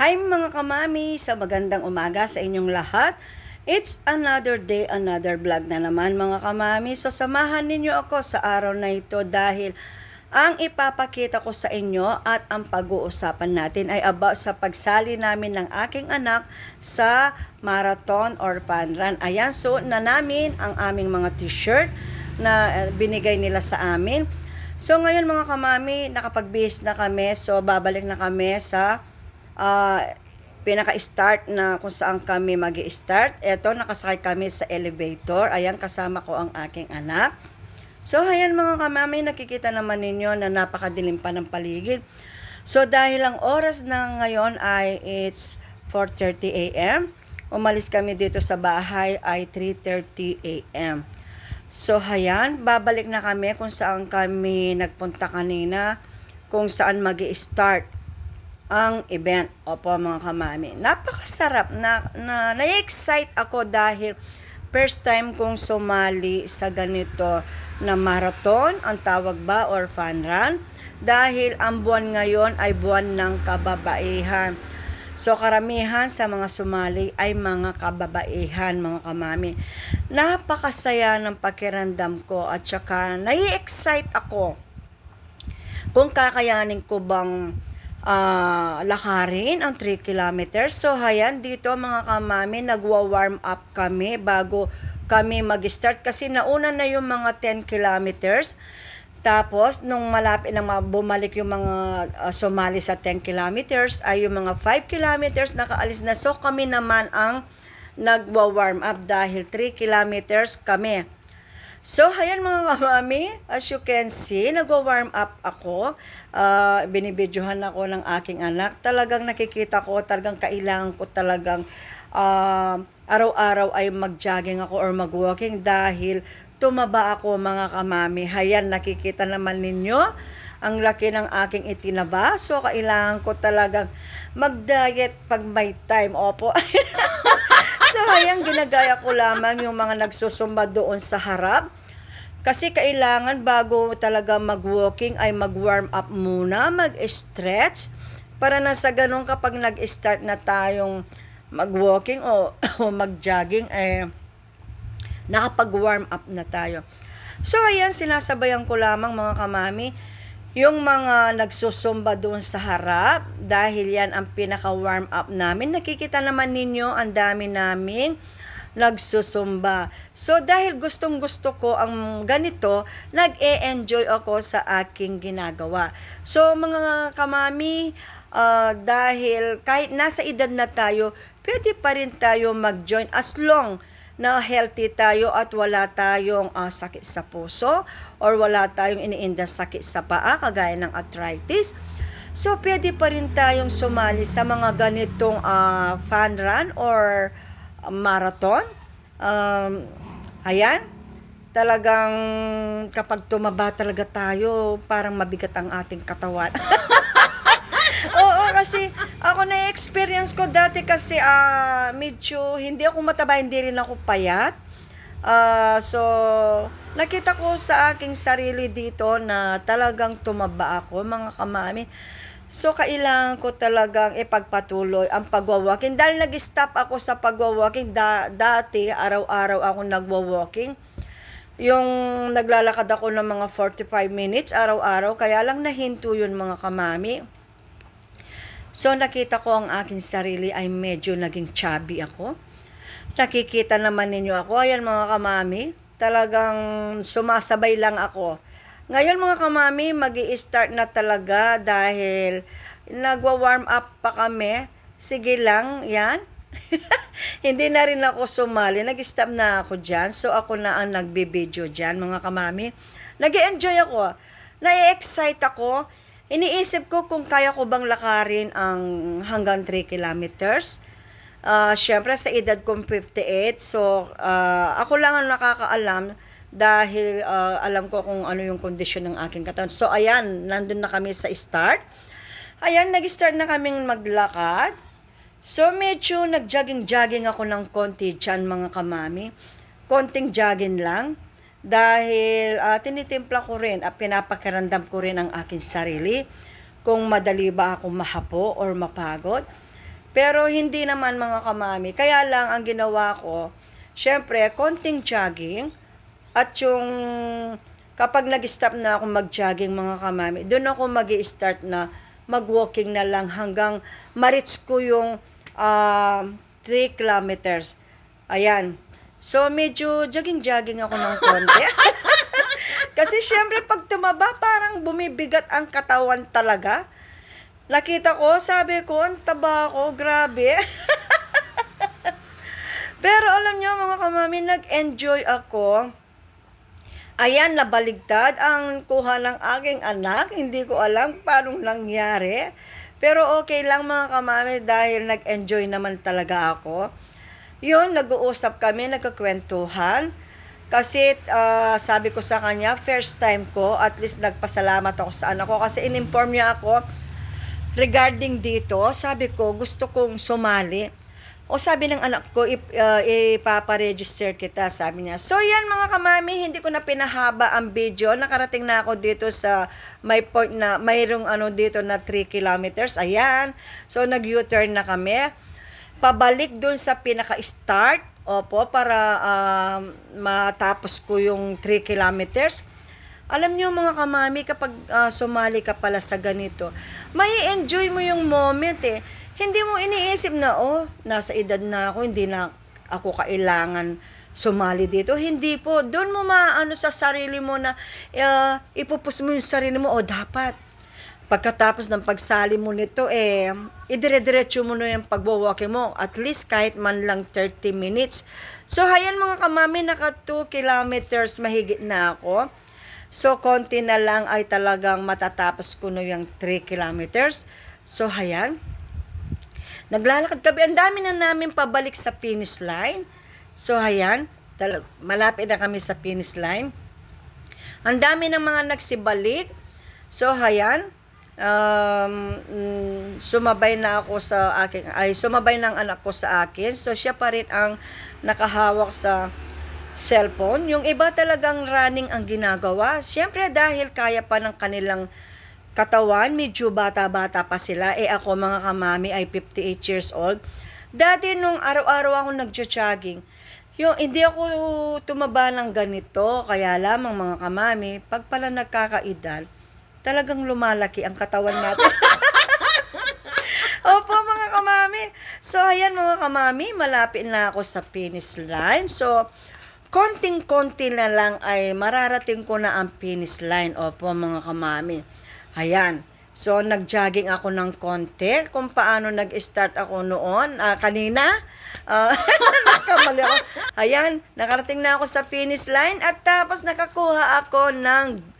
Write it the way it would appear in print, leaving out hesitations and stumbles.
Hi mga kamami, sa magandang umaga sa inyong lahat. It's another day, another vlog na naman mga kamami. So samahan ninyo ako sa araw na ito dahil ang ipapakita ko sa inyo at ang pag-uusapan natin ay about sa pagsali namin ng aking anak sa marathon or fun run. Ayan, suot na namin ang aming mga t-shirt na binigay nila sa amin. So ngayon mga kamami, nakapag-bihis na kami. So babalik na kami sa pinaka-start na kung saan kami mag-i-start. Eto, nakasakay kami sa elevator. Ayan, kasama ko ang aking anak. So, ayan mga kamami, nakikita naman ninyo na napakadilim pa ng paligid. So, dahil ang oras na ngayon ay it's 4:30 a.m., umalis kami dito sa bahay ay 3:30 a.m. So, ayan, babalik na kami kung saan kami nagpunta kanina, kung saan mag-i-start ang event. Opo mga kamami, napakasarap na-excite ako dahil first time kong sumali sa ganito na marathon, ang tawag ba, or fun run, dahil ang buwan ngayon ay buwan ng kababaihan. So karamihan sa mga sumali ay mga kababaihan mga kamami. Napakasaya ng pakiramdam ko at saka nai-excite ako kung kakayanin ko bang lakarin ang 3 kilometers. So, ayan, dito mga kamami, nagwa-warm up kami bago kami mag-start kasi nauna na yung mga 10 kilometers. Tapos, nung malapit na bumalik yung mga sumali sa 10 kilometers, ay yung mga 5 kilometers nakaalis na. So, kami naman ang nagwa-warm up dahil 3 kilometers kami. So, ayan mga kamami, as you can see, nagwa-warm up ako. Binibidyohan ako ng aking anak. Talagang nakikita ko, talagang kailangan ko talagang araw-araw ay mag-jogging ako or mag-walking dahil tumaba ako mga kamami. Ayan, nakikita naman ninyo ang laki ng aking itinaba. So, kailangan ko talagang mag-diet pag may time. Opo. So, ayan, ginagaya ko lamang yung mga nagsusumba doon sa harap. Kasi kailangan bago talaga mag-walking ay mag-warm up muna, mag-stretch. Para na sa ganun kapag nag-start na tayong mag-walking o mag-jogging, nakapag-warm up na tayo. So, ayan, sinasabayan ko lamang mga kamami yung mga nagsusumba doon sa harap dahil yan ang pinaka-warm up namin. Nakikita naman ninyo ang dami naming nagsusumba. So dahil gustong-gusto ko ang ganito, nag-e-enjoy ako sa aking ginagawa. So mga kamami, dahil kahit nasa edad na tayo, pwede pa rin tayo mag-join as long na healthy tayo at wala tayong sakit sa puso or wala tayong iniinda sakit sa paa kagaya ng arthritis. So pwede pa rin tayong sumali sa mga ganitong fun run or marathon. Ayan, talagang kapag tumaba talaga tayo, parang mabigat ang ating katawan. Oo, kasi ako na-experience ko dati kasi medyo hindi ako mataba, hindi rin ako payat. So, nakita ko sa aking sarili dito na talagang tumaba ako, mga kamami. So, kailangan ko talagang ipagpatuloy ang pagwa-walking. Dahil nag-stop ako sa pagwa-walking, dati, araw-araw ako nagwa-walking. Yung naglalakad ako ng mga 45 minutes araw-araw, kaya lang nahinto yun mga kamami. So, nakita ko ang aking sarili ay medyo naging chubby ako. Nakikita naman ninyo ako. Ayan mga kamami, talagang sumasabay lang ako. Ngayon mga kamami, mag-i-start na talaga dahil nagwa-warm up pa kami. Sige lang, yan. Hindi na rin ako sumali. Nag-stop na ako dyan. So, ako na ang nagbibideo dyan mga kamami. Nag-enjoy ako. Na-excite ako. Iniisip ko kung kaya ko bang lakarin ang hanggang 3 kilometers. Siyempre sa edad kong 58, so ako lang ang nakakaalam dahil alam ko kung ano yung kondisyon ng aking katawan. So ayan, nandun na kami sa start. Ayan, nag-start na kaming maglakad. So medyo nag-jogging ako ng konti dyan mga kamami. Konting jogging lang. Dahil tinitimpla ko rin at pinapakiramdam ko rin ang aking sarili kung madali ba ako mahapo or mapagod. Pero hindi naman mga kamami. Kaya lang ang ginawa ko, syempre, konting jogging at yung kapag nag-stop na ako mag-jogging mga kamami, doon ako mag-i-start na mag-walking na lang hanggang ma-reach ko yung 3 kilometers. Ayan. So, medyo jogging-jogging ako ng konti. Kasi syempre, pag tumaba, parang bumibigat ang katawan talaga. Nakita ko, sabi ko, ang taba ko, grabe. Pero alam nyo mga kamami, nag-enjoy ako. Ayan, nabaligtad ang kuha ng aking anak. Hindi ko alam paano nangyari. Pero okay lang mga kamami dahil nag-enjoy naman talaga ako. Yun, nag-uusap kami, nagkakwentuhan. Kasi sabi ko sa kanya, first time ko, at least nagpasalamat ako sa anak ko. Kasi in-inform niya ako, regarding dito, sabi ko, gusto kong sumali. O sabi ng anak ko, ipaparegister kita, sabi niya. So yan mga kamami, hindi ko na pinahaba ang video. Nakarating na ako dito sa may point na mayroong dito na 3 kilometers. Ayan. So nag-U-turn na kami. Pabalik dun sa pinaka-start. Opo, para matapos ko yung 3 kilometers. Alam nyo mga kamami, kapag sumali ka pala sa ganito, may enjoy mo yung moment eh. Hindi mo iniisip na, nasa edad na ako, hindi na ako kailangan sumali dito. Hindi po. Doon mo maano sa sarili mo na ipupus mo yung sarili mo, dapat. Pagkatapos ng pagsali mo nito, idire-diretso mo na yung pagbo-walking mo. At least kahit man lang 30 minutes. So, hayan mga kamami, naka 2 kilometers mahigit na ako. So, konti na lang ay talagang matatapos ko na yung 3 kilometers. So, hayan. Naglalakad kami. Ang dami na namin pabalik sa finish line. So, hayan. Malapit na kami sa finish line. Ang dami ng mga nagsibalik. So, hayan. Sumabay na ako sumabay ng anak ko sa akin. So, siya pa rin ang nakahawak sa cellphone. Yung iba talagang running ang ginagawa. Siyempre dahil kaya pa ng kanilang katawan, medyo bata-bata pa sila. Ako mga kamami ay 58 years old. Dati nung araw-araw ako nagjo-jogging, hindi ako tumaba ng ganito. Kaya lamang mga kamami, pag pala nagkakaedad, talagang lumalaki ang katawan natin. Opo mga kamami. So ayan mga kamami, malapit na ako sa finish line. So, konting-konti na lang ay mararating ko na ang finish line. Opo mga kamami. Ayan. So, nag-jogging ako ng konti. Kung paano nag-start ako noon. Kanina. Nagkamali ako. Ayan. Nakarating na ako sa finish line. At tapos nakakuha ako ng